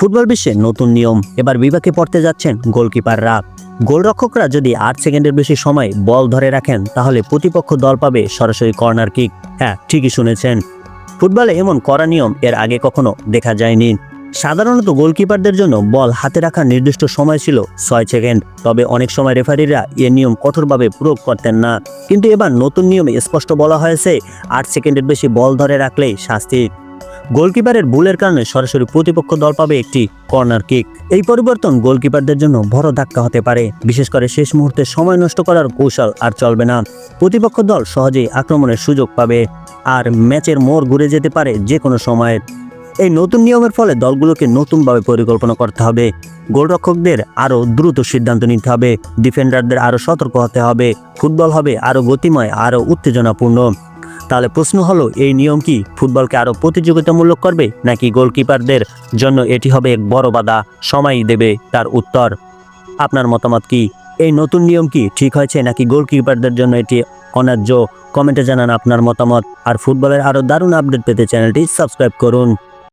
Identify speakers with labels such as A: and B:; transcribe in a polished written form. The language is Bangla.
A: ফুটবল বিশ্বে নতুন নিয়ম, এবার বিপাকে পড়তে যাচ্ছেন গোলকিপাররা। গোলরক্ষকরা যদি 8 সেকেন্ডের বেশি সময় বল ধরে রাখেন তাহলে প্রতিপক্ষ দল পাবে সরাসরি কর্নার কিক। হ্যাঁ, ঠিকই শুনেছেন, ফুটবলে এমন কড়া নিয়ম এর আগে কখনো দেখা যায়নি। সাধারণত গোলকিপারদের জন্য বল হাতে রাখার নির্দিষ্ট সময় ছিল 6 সেকেন্ড, তবে অনেক সময় রেফারিরা এ নিয়ম কঠোরভাবে প্রয়োগ করতেন না। কিন্তু এবার নতুন নিয়মে স্পষ্ট বলা হয়েছে 8 সেকেন্ডের বেশি বল ধরে রাখলেই শাস্তি। গোলকিপারের ভুলের কারণে সরাসরি প্রতিপক্ষ দল পাবে একটি কর্নার কিক। এই পরিবর্তন গোলকিপারদের জন্য বড় ধাক্কা হতে পারে, বিশেষ করে শেষ মুহূর্তে সময় নষ্ট করার কৌশল আর চলবে না। প্রতিপক্ষ দল সহজেই আক্রমণের সুযোগ পাবে আর ম্যাচের মোড় ঘুরে যেতে পারে যে কোনো সময়ে। এই নতুন নিয়মের ফলে দলগুলোকে নতুনভাবে পরিকল্পনা করতে হবে, গোলরক্ষকদের আরও দ্রুত সিদ্ধান্ত নিতে হবে, ডিফেন্ডারদের আরও সতর্ক হতে হবে, ফুটবল হবে আরও গতিময়, আরও উত্তেজনাপূর্ণ। তাহলে প্রশ্ন হলো, এই নিয়ম কি ফুটবলকে আরও প্রতিযোগিতামূলক করবে, নাকি গোলকিপারদের জন্য এটি হবে এক বড় বাধা? সময়ই দেবে তার উত্তর। আপনার মতামত কি? এই নতুন নিয়ম কি ঠিক হয়েছে, নাকি গোলকিপারদের জন্য এটি অন্যায্য? কমেন্টে জানান আপনার মতামত। আর ফুটবলের আরও দারুণ আপডেট পেতে চ্যানেলটি সাবস্ক্রাইব করুন।